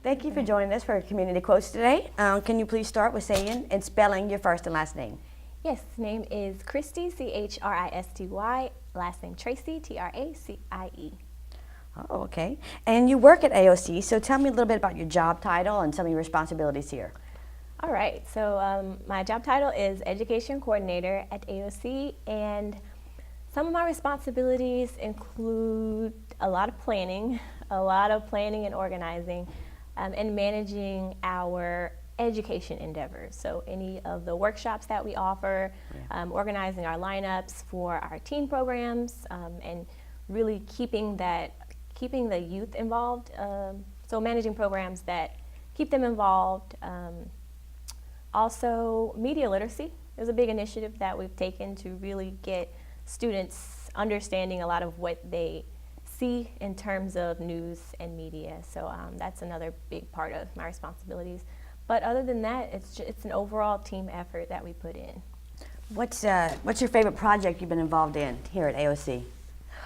Thank you for joining us for Community Quotes today. Can you please start with saying and spelling your first and last name? Yes, name is Christy, C-H-R-I-S-T-Y, last name Tracie, T-R-A-C-I-E. Oh, okay. And you work at AOC, so tell me a little bit about your job title and some of your responsibilities here. All right, so my job title is Education Coordinator at AOC, and some of my responsibilities include a lot of planning and organizing, and managing our education endeavors. So any of the workshops that we offer, organizing our lineups for our teen programs, and really keeping the youth involved. So managing programs that keep them involved. Also, media literacy is a big initiative that we've taken to really get students understanding a lot of what they see in terms of news and media. So that's another big part of my responsibilities. But other than that, it's an overall team effort that we put in. What's your favorite project you've been involved in here at AOC?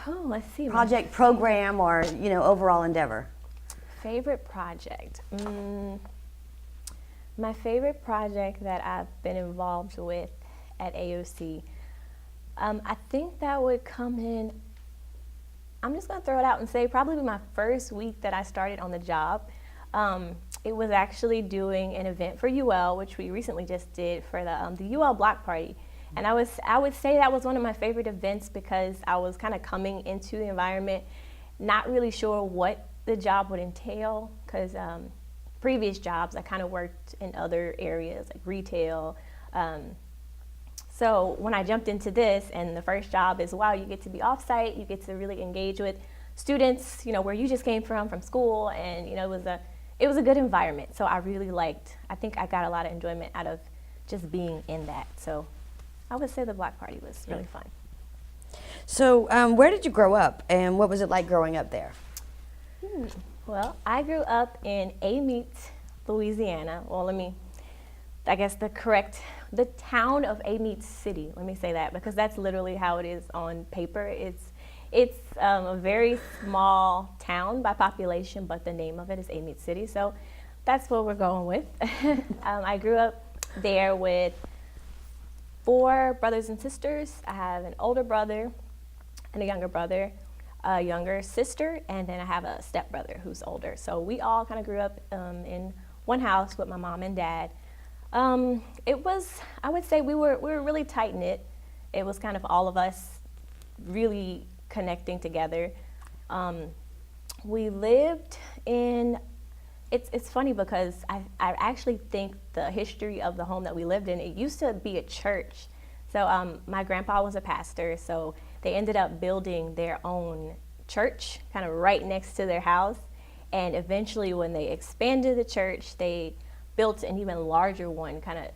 Oh, let's see. Project, program, or overall endeavor? Favorite project. My favorite project that I've been involved with at AOC, I think that would come in, I'm just going to throw it out and say probably my first week that I started on the job. It was actually doing an event for UL, which we recently just did for the UL block party. And I would say that was one of my favorite events because I was kind of coming into the environment, not really sure what the job would entail, because previous jobs I kind of worked in other areas like retail. So when I jumped into this, and the first job is, wow, you get to be off-site, you get to really engage with students, where you just came from school, and it was a good environment. So I really I think I got a lot of enjoyment out of just being in that. So I would say the block party was really fun. So where did you grow up, and what was it like growing up there? Well, I grew up in Louisiana. Well, I guess the town of Amite City, let me say that, because that's literally how it is on paper. It's a very small town by population, but the name of it is Amite City, so that's what we're going with. I grew up there with 4 brothers and sisters. I have an older brother and a younger brother, a younger sister, and then I have a stepbrother who's older. So we all kind of grew up in one house with my mom and dad. I would say we were really tight-knit. It was kind of all of us really connecting together. We lived in, it's funny because I actually think the history of the home that we lived in, it used to be a church. So my grandpa was a pastor, so they ended up building their own church kind of right next to their house. And eventually when they expanded the church, they built an even larger one kind of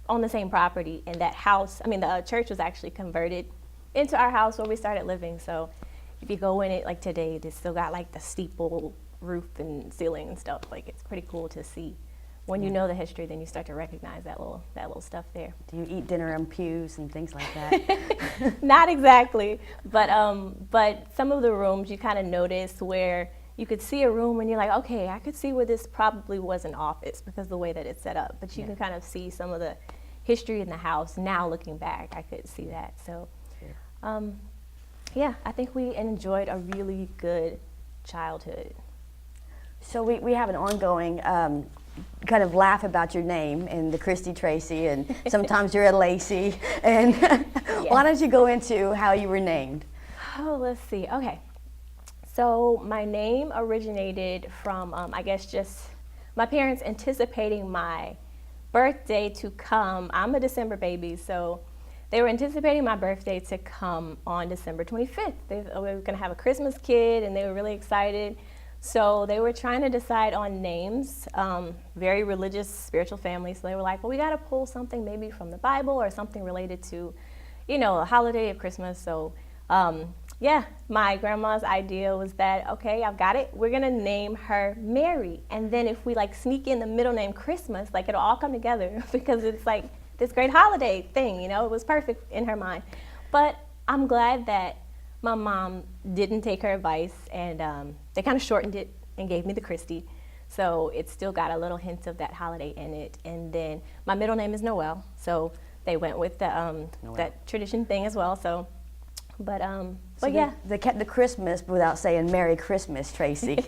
on the same property. And that house, the church was actually converted into our house where we started living. So if you go in it like today, they still got like the steeple roof and ceiling and stuff. Like, it's pretty cool to see. When you know the history, then you start to recognize that little stuff there. Do you eat dinner on pews and things like that? Not exactly, but some of the rooms you kind of notice where you could see a room and you're like, okay, I could see where this probably was an office because of the way that it's set up. But you can kind of see some of the history in the house. Now looking back, I could see that. So, yeah, I think we enjoyed a really good childhood. So we have an ongoing kind of laugh about your name and the Christy Tracie, and sometimes you're a Lacey. And why don't you go into how you were named? Oh, let's see. Okay. So my name originated from, I guess, just my parents anticipating my birthday to come. I'm a December baby, so they were anticipating my birthday to come on December 25th. We were going to have a Christmas kid, and they were really excited. So they were trying to decide on names, very religious, spiritual family. So they were like, well, we got to pull something maybe from the Bible or something related to, a holiday of Christmas. So, yeah, my grandma's idea was that, okay, I've got it. We're going to name her Mary. And then if we sneak in the middle name Christmas, it'll all come together because it's like this great holiday thing, it was perfect in her mind. But I'm glad that my mom didn't take her advice, and they kind of shortened it and gave me the Christy. So it's still got a little hint of that holiday in it. And then my middle name is Noel, so they went with the that tradition thing as well. So, but yeah, they kept the Christmas without saying Merry Christmas, Tracie.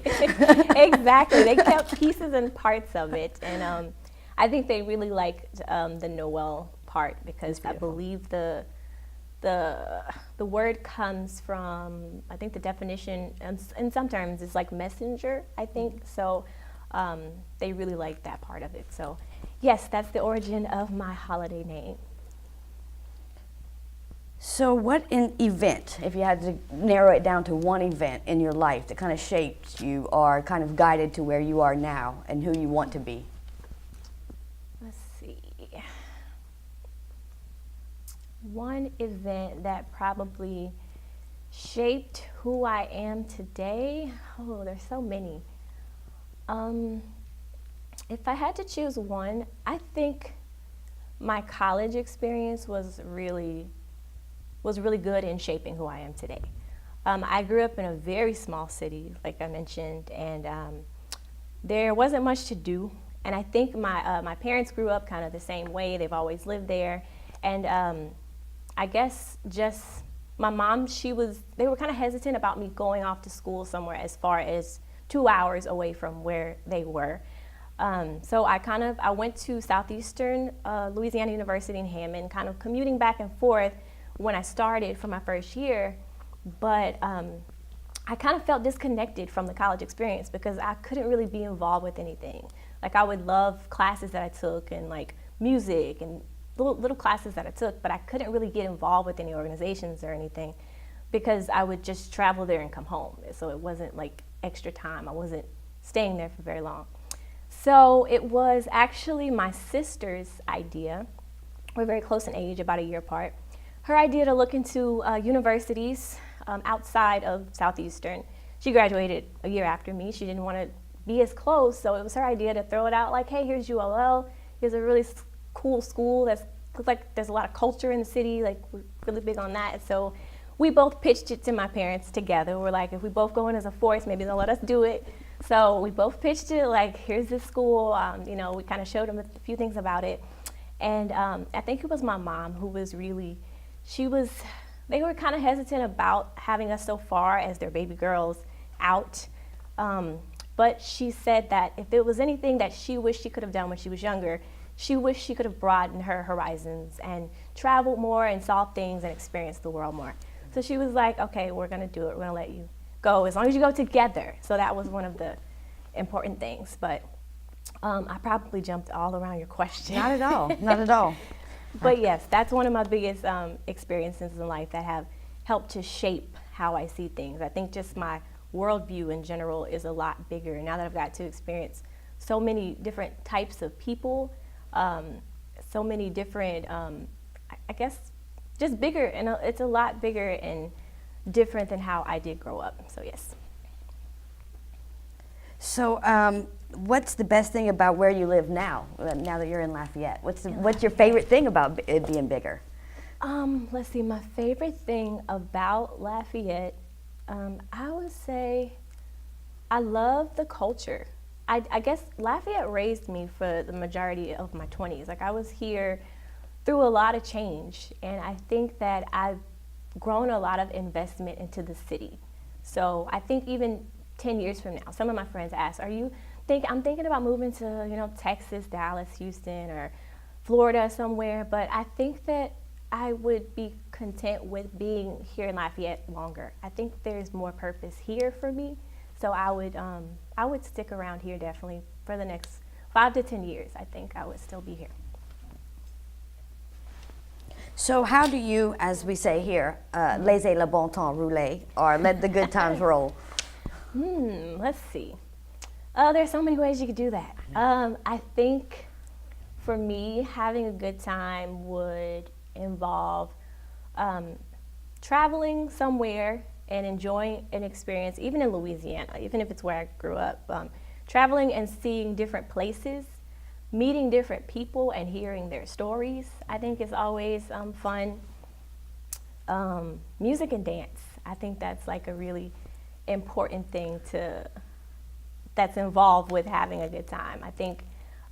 exactly. They kept pieces and parts of it, and I think they really liked the Noel part because I believe the word comes from, I think the definition in some terms is like messenger, I think. So they really liked that part of it. So yes, that's the origin of my holiday name. So what an event, if you had to narrow it down to one event in your life that kind of shaped you or kind of guided to where you are now and who you want to be? Let's see. One event that probably shaped who I am today, oh, there's so many. If I had to choose one, I think my college experience was really good in shaping who I am today. I grew up in a very small city, like I mentioned, and there wasn't much to do. And I think my parents grew up kind of the same way. They've always lived there. And I guess just my mom, they were kind of hesitant about me going off to school somewhere as far as 2 hours away from where they were. So I went to Southeastern Louisiana University in Hammond, kind of commuting back and forth when I started for my first year, but I kind of felt disconnected from the college experience because I couldn't really be involved with anything. Like I would love classes that I took and like music and little classes that I took, but I couldn't really get involved with any organizations or anything because I would just travel there and come home. So it wasn't like extra time. I wasn't staying there for very long. So it was actually my sister's idea. We're very close in age, about a year apart. Her idea to look into universities outside of Southeastern. She graduated a year after me. She didn't want to be as close, so it was her idea to throw it out like, hey, here's ULL. Here's a really cool school that looks like there's a lot of culture in the city, like we're really big on that. So we both pitched it to my parents together. We're like, if we both go in as a force, maybe they'll let us do it. So we both pitched it like, here's this school. We kind of showed them a few things about it. And I think it was my mom who was really, they were kind of hesitant about having us so far as their baby girls out. But she said that if there was anything that she wished she could have done when she was younger, she wished she could have broadened her horizons and traveled more and saw things and experienced the world more. So she was like, okay, we're gonna do it. We're gonna let you go as long as you go together. So that was one of the important things. But I probably jumped all around your question. Not at all, not at all. But yes, that's one of my biggest experiences in life that have helped to shape how I see things. I think just my worldview in general is a lot bigger. Now that I've got to experience so many different types of people, so many different, I guess, just bigger, and it's a lot bigger and different than how I did grow up, so yes. So what's the best thing about where you live now that you're in Lafayette? What's your favorite thing about it being bigger? Let's see, my favorite thing about Lafayette, I would say I love the culture. I guess Lafayette raised me for the majority of my 20s. Like I was here through a lot of change, and I think that I've grown a lot of investment into the city. So I think even 10 years from now, some of my friends ask, I'm thinking about moving to, Texas, Dallas, Houston, or Florida somewhere, but I think that I would be content with being here in Lafayette longer. I think there's more purpose here for me, so I would stick around here definitely for the next 5 to 10 years. I think I would still be here. So how do you, as we say here, laissez le bon temps rouler, or let the good times roll? Let's see. There's so many ways you could do that. I think for me, having a good time would involve traveling somewhere and enjoying an experience, even in Louisiana, even if it's where I grew up. Traveling and seeing different places, meeting different people and hearing their stories, I think is always fun. Music and dance, I think that's like a really important thing that's involved with having a good time. I think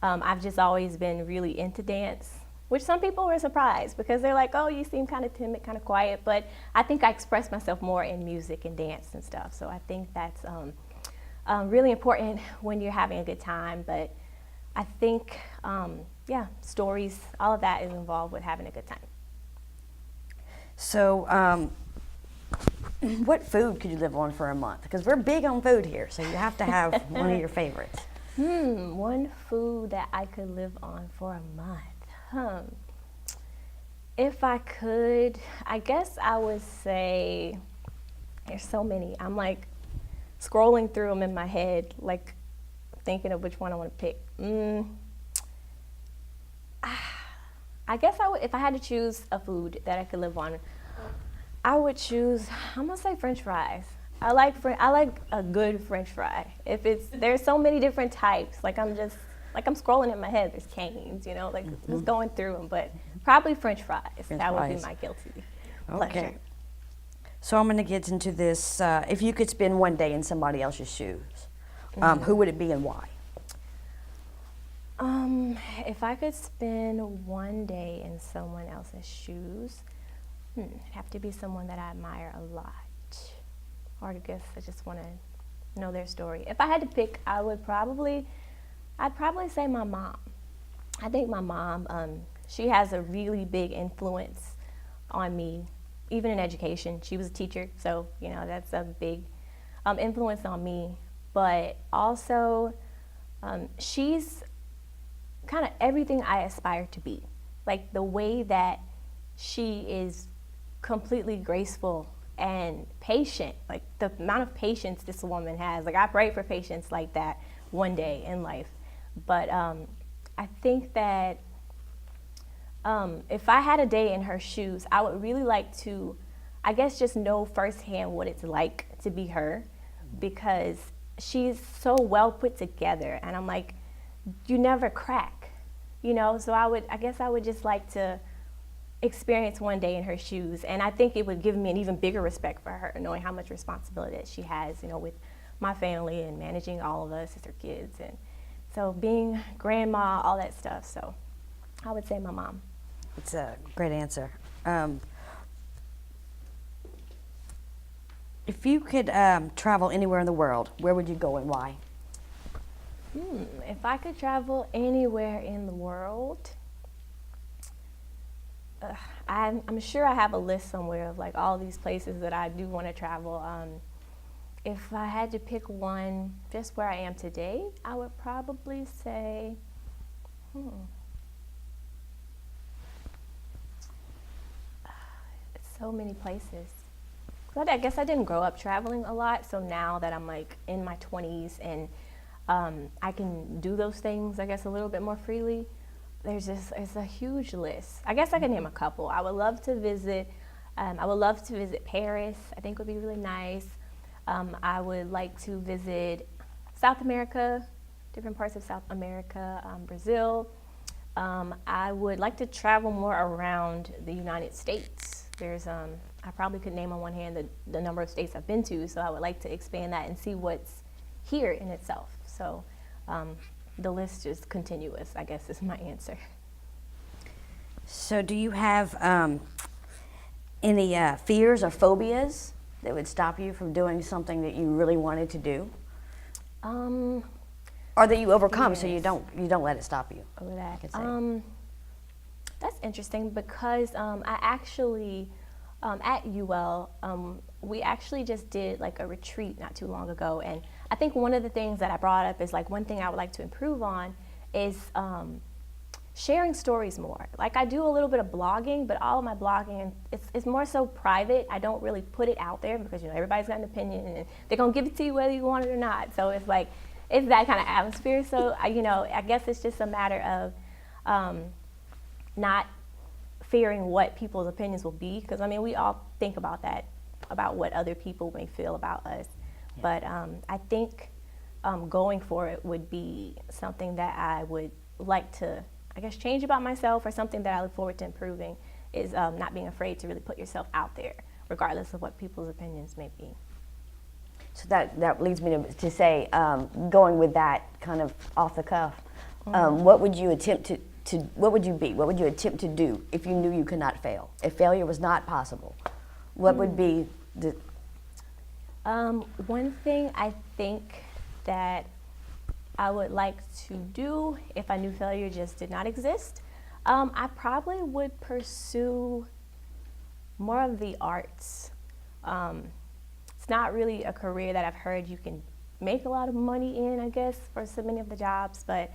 I've just always been really into dance, which some people were surprised because they're like, oh, you seem kind of timid, kind of quiet, but I think I express myself more in music and dance and stuff. So I think that's really important when you're having a good time. But I think, yeah, stories, all of that is involved with having a good time. So, what food could you live on for a month? Because we're big on food here, so you have to have one of your favorites. One food that I could live on for a month. If I could, I guess I would say, there's so many. I'm like scrolling through them in my head, like thinking of which one I want to pick. I guess I would, if I had to choose a food that I could live on, I would choose, I'm gonna say French fries. I like a good French fry. There's so many different types. Like I'm scrolling in my head. There's Cane's, you know, like just going through them. But probably French fries. That would be my guilty pleasure. Okay. So I'm gonna get into this. If you could spend one day in somebody else's shoes, who would it be and why? If I could spend one day in someone else's shoes, it'd have to be someone that I admire a lot. Or I guess I just want to know their story. If I had to pick, I'd probably say my mom. I think my mom, she has a really big influence on me, even in education. She was a teacher, so you know that's a big influence on me. But also, she's kind of everything I aspire to be. Like the way that she is completely graceful and patient, like the amount of patience this woman has. Like I pray for patience like that one day in life. But I think that if I had a day in her shoes, I would really like to, I guess, just know firsthand what it's like to be her, because she's so well put together, and I'm like, you never crack, you know? So I guess I would just like to experience one day in her shoes, and I think it would give me an even bigger respect for her, knowing how much responsibility that she has, you know, with my family and managing all of us as her kids, and so being grandma, all that stuff. So I would say my mom. It's a great answer. If you could travel anywhere in the world, where would you go and why? If I could travel anywhere in the world, I'm sure I have a list somewhere of like all these places that I do want to travel. If I had to pick one just where I am today, I would probably say, so many places. I guess I didn't grow up traveling a lot, so now that I'm like in my 20s and I can do those things, I guess, a little bit more freely, it's a huge list. I guess I can name a couple. I would love to visit Paris. I think would be really nice. I would like to visit South America, different parts of South America, Brazil. I would like to travel more around the United States. I probably could name on one hand the number of states I've been to, so I would like to expand that and see what's here in itself. So the list is continuous, I guess, is my answer. So do you have any fears or phobias that would stop you from doing something that you really wanted to do? Or that you overcome, so you don't let it stop you? Oh, that. That's interesting because I actually, at UL, we actually just did like a retreat not too long ago, and I think one of the things that I brought up is like one thing I would like to improve on is sharing stories more. Like I do a little bit of blogging, but all of my blogging, it's more so private. I don't really put it out there because, you know, everybody's got an opinion and they're gonna give it to you whether you want it or not. So it's like, it's that kind of atmosphere. So, I guess it's just a matter of not fearing what people's opinions will be, because I mean, we all think about that, about what other people may feel about us. Yeah. But I think going for it would be something that I would like to, I guess, change about myself, or something that I look forward to improving, is not being afraid to really put yourself out there, regardless of what people's opinions may be. So that leads me to say, going with that kind of off the cuff, what would you attempt what would you be? What would you attempt to do if you knew you could not fail? If failure was not possible, what would be the... One thing I think that I would like to do if I knew failure just did not exist, I probably would pursue more of the arts. It's not really a career that I've heard you can make a lot of money in, I guess, for so many of the jobs, but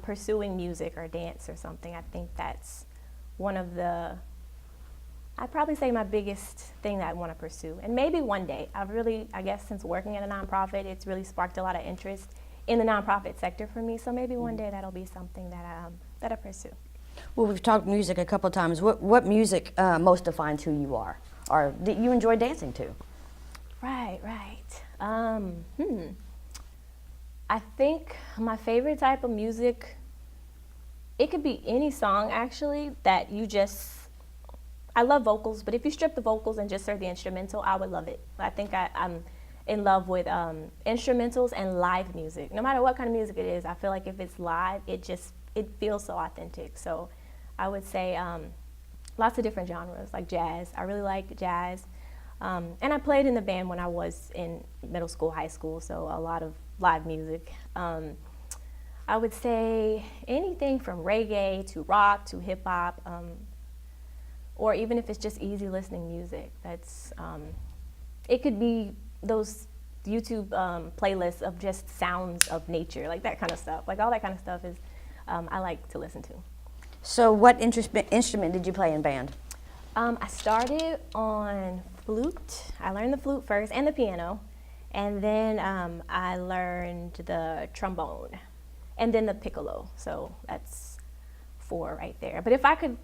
pursuing music or dance or something, I think that's one of the, I'd probably say my biggest thing that I want to pursue. And maybe one day, I guess since working at a nonprofit, it's really sparked a lot of interest in the nonprofit sector for me, so maybe one day that'll be something that I pursue. Well, we've talked music a couple of times. What music most defines who you are, or that you enjoy dancing to? Right. I think my favorite type of music, it could be any song actually that you just, I love vocals, but if you strip the vocals and just heard the instrumental, I would love it. I think I'm in love with instrumentals and live music. No matter what kind of music it is, I feel like if it's live, it feels so authentic. So I would say lots of different genres, like jazz. I really like jazz. And I played in the band when I was in middle school, high school, so a lot of live music. I would say anything from reggae to rock to hip hop, or even if it's just easy listening music. That's it could be those YouTube playlists of just sounds of nature, like that kind of stuff. Like all that kind of stuff is I like to listen to. So what instrument did you play in band? I started on flute. I learned the flute first and the piano, and then I learned the trombone, and then the piccolo. So that's 4 right there. But if I could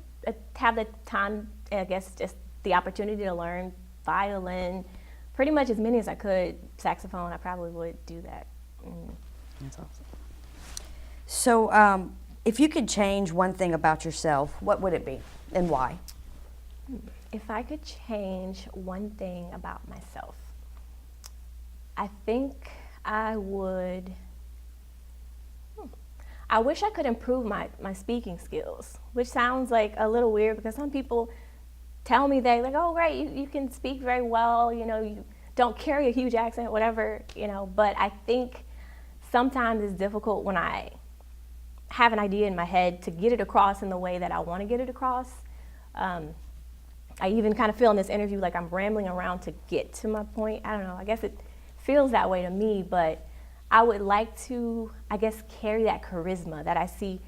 have the time, I guess just the opportunity to learn violin, pretty much as many as I could, saxophone, I probably would do that. That's awesome. So if you could change one thing about yourself, what would it be and why? If I could change one thing about myself, I think I would, I wish I could improve my speaking skills, which sounds like a little weird because some people tell me they like, oh, great, you can speak very well, you know, you don't carry a huge accent, whatever, you know, but I think sometimes it's difficult when I have an idea in my head to get it across in the way that I want to get it across. I even kind of feel in this interview like I'm rambling around to get to my point. I don't know, I guess it feels that way to me, but I would like to, I guess, carry that charisma that I see,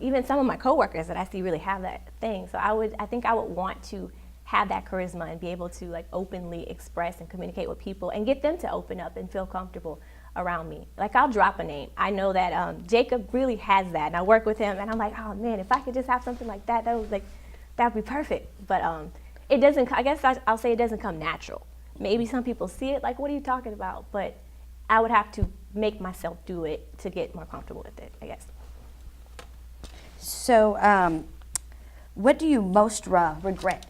even some of my coworkers that I see really have that thing. So I think I would want to have that charisma and be able to like openly express and communicate with people and get them to open up and feel comfortable around me. Like I'll drop a name. I know that Jacob really has that, and I work with him, and I'm like, oh man, if I could just have something like that, that would be perfect. But it doesn't, I guess I'll say it doesn't come natural. Maybe some people see it like, what are you talking about? But I would have to make myself do it to get more comfortable with it, I guess. So what do you most regret?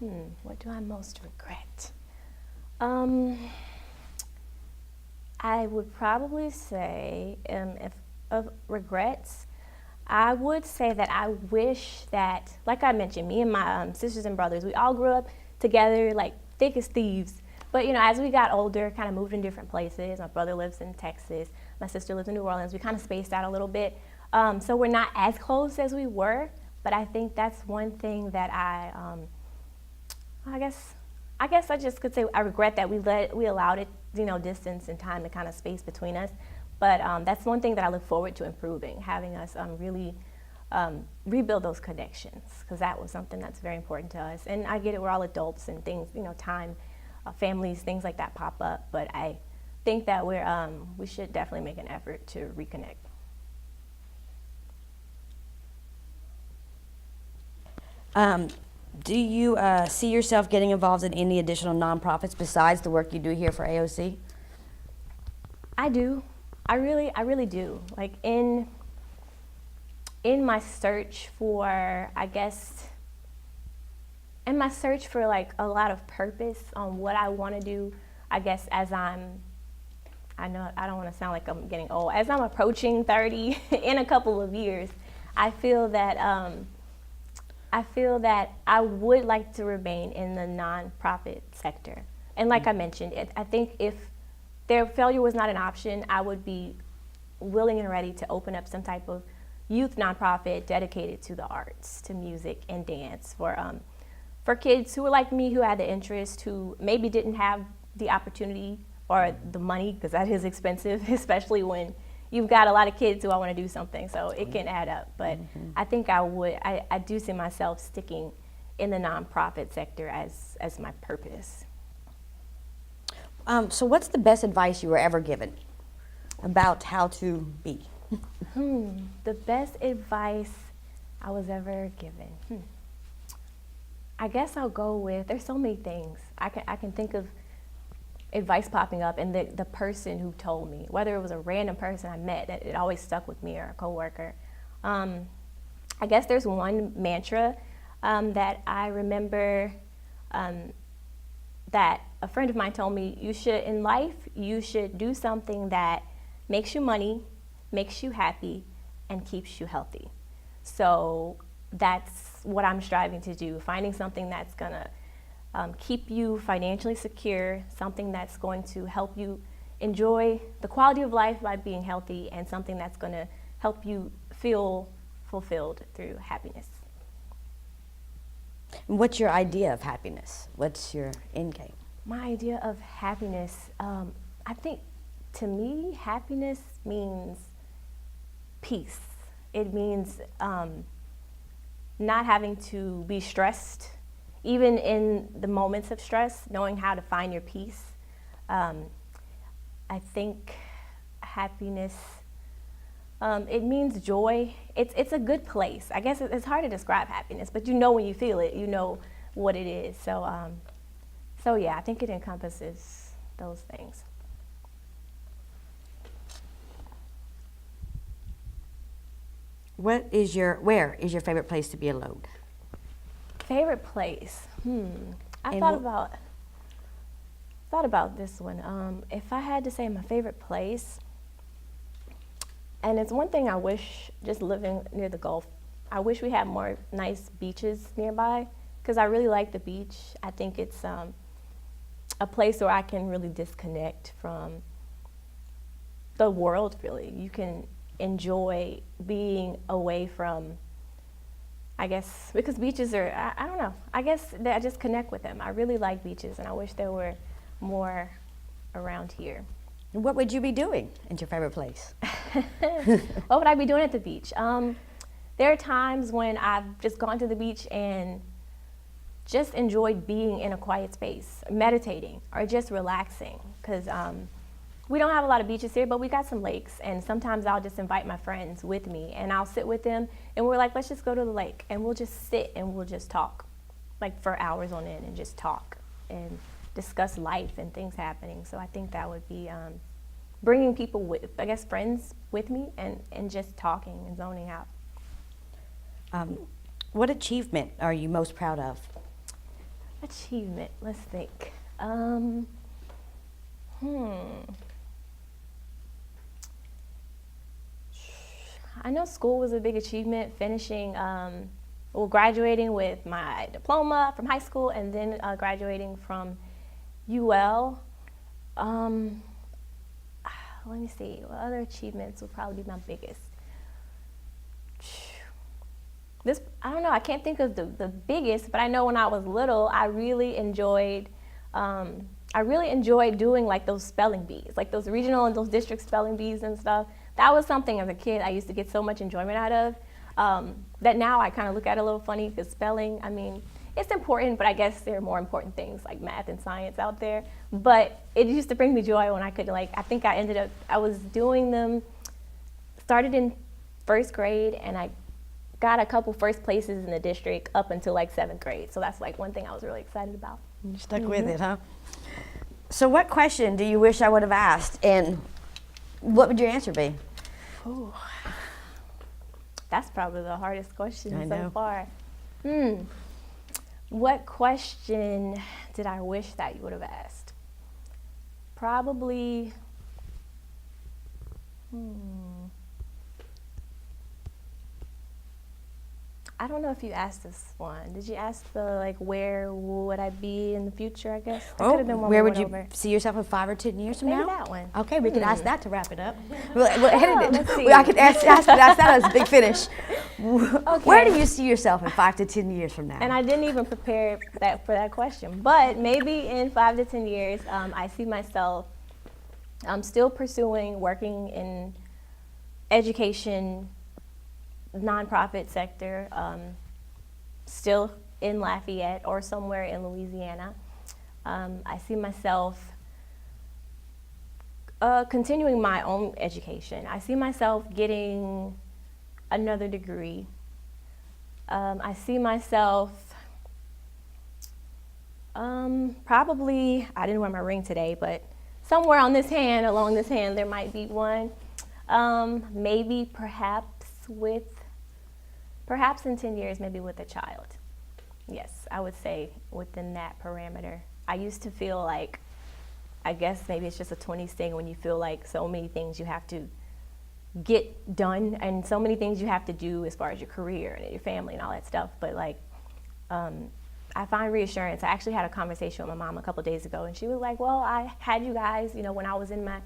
What do I most regret? I would probably say, if of regrets, I would say that I wish that, like I mentioned, me and my sisters and brothers, we all grew up together like thick as thieves. But you know, as we got older, kind of moved in different places. My brother lives in Texas, my sister lives in New Orleans. We kind of spaced out a little bit. So we're not as close as we were, but I think that's one thing that I guess I just could say I regret that we allowed it, you know, distance and time to kind of space between us. But that's one thing that I look forward to improving, having us really rebuild those connections, because that was something that's very important to us. And I get it, we're all adults and things, you know, time, families, things like that pop up. But I think that we should definitely make an effort to reconnect. Do you see yourself getting involved in any additional nonprofits besides the work you do here for AOC? I do. I really do. Like in my search for, I guess, in my search for like a lot of purpose on what I want to do, I guess as I know I don't want to sound like I'm getting old, as I'm approaching 30 in a couple of years, I feel that I would like to remain in the nonprofit sector. And like I mentioned, I think if their failure was not an option, I would be willing and ready to open up some type of youth nonprofit dedicated to the arts, to music and dance for kids who were like me, who had the interest, who maybe didn't have the opportunity or the money, because that is expensive, especially when you've got a lot of kids who all want to do something, so it can add up. But I think I do see myself sticking in the nonprofit sector as my purpose. So what's the best advice you were ever given about how to be? The best advice I was ever given. I guess I'll go with, there's so many things. I can think of advice popping up, and the person who told me, whether it was a random person I met, that it always stuck with me, or a coworker. I guess there's one mantra that I remember that a friend of mine told me, in life, you should do something that makes you money, makes you happy, and keeps you healthy. So that's what I'm striving to do, finding something that's gonna keep you financially secure, something that's going to help you enjoy the quality of life by being healthy, and something that's gonna help you feel fulfilled through happiness. What's your idea of happiness? What's your end game? My idea of happiness, I think to me, happiness means peace. It means not having to be stressed, even in the moments of stress, knowing how to find your peace. I think happiness, it means joy. It's a good place. I guess it's hard to describe happiness, but you know when you feel it, you know what it is. So yeah, I think it encompasses those things. Where is your favorite place to be alone? Favorite place? I thought about this one. If I had to say my favorite place, and it's one thing I wish, just living near the Gulf, I wish we had more nice beaches nearby, because I really like the beach. I think it's a place where I can really disconnect from the world, really. You can enjoy being away from, I guess, because beaches are, I don't know, I guess that I just connect with them. I really like beaches, and I wish there were more around here. What would you be doing at your favorite place? What would I be doing at the beach? There are times when I've just gone to the beach and just enjoyed being in a quiet space, meditating, or just relaxing, because we don't have a lot of beaches here, but we got some lakes, and sometimes I'll just invite my friends with me, and I'll sit with them, and we're like, let's just go to the lake, and we'll just sit and we'll just talk, like for hours on end, and just talk and discuss life and things happening. So I think that would be bringing people with, I guess, friends with me, and just talking and zoning out. What achievement are you most proud of? Achievement, let's think. I know school was a big achievement, finishing, graduating with my diploma from high school, and then graduating from UL. Let me see, what other achievements would probably be my biggest? I don't know, I can't think of the biggest, but I know when I was little, I really enjoyed doing like those spelling bees, like those regional and those district spelling bees and stuff. That was something as a kid I used to get so much enjoyment out of, that now I kind of look at it a little funny, because spelling, I mean, it's important, but I guess there are more important things like math and science out there. But it used to bring me joy when I could, like, I think I was doing them, started in first grade, and I got a couple first places in the district up until like 7th grade. So that's like one thing I was really excited about. You stuck with it, huh? So what question do you wish I would have asked, and what would your answer be? Ooh. That's probably the hardest question so far. What question did I wish that you would have asked? Probably, I don't know if you asked this one. Did you ask where would I be in the future, I guess? That could have been one where we would went you over. see yourself in 5 or 10 years from Maybe now? that one. Okay, we can ask that to wrap it up. Let's see. I could ask that as a big finish. Where do you see yourself in 5 to 10 years from now? And I didn't even prepare for that question, but maybe in 5 to 10 years, I see myself still pursuing working in education, nonprofit sector, still in Lafayette or somewhere in Louisiana. I see myself continuing my own education. I see myself getting another degree. I see myself probably, I didn't wear my ring today, but somewhere on this hand, along this hand, there might be one. Maybe perhaps in 10 years, maybe with a child. Yes, I would say within that parameter. I used to feel like, I guess maybe it's just a 20s thing when you feel like so many things you have to get done and so many things you have to do as far as your career and your family and all that stuff. But I find reassurance. I actually had a conversation with my mom a couple days ago, and she was like, well, I had you guys, when I was in my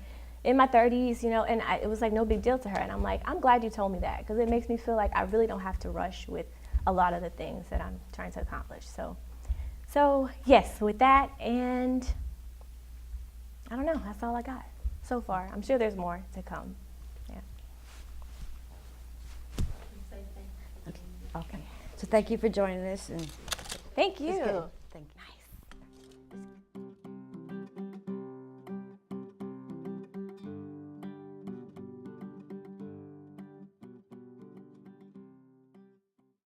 30s, and it was like no big deal to her. And I'm like, I'm glad you told me that, because it makes me feel like I really don't have to rush with a lot of the things that I'm trying to accomplish. So yes, with that, and I don't know, that's all I got so far. I'm sure there's more to come. Yeah. Okay. So thank you for joining us. And Thank you. thank you. Nice.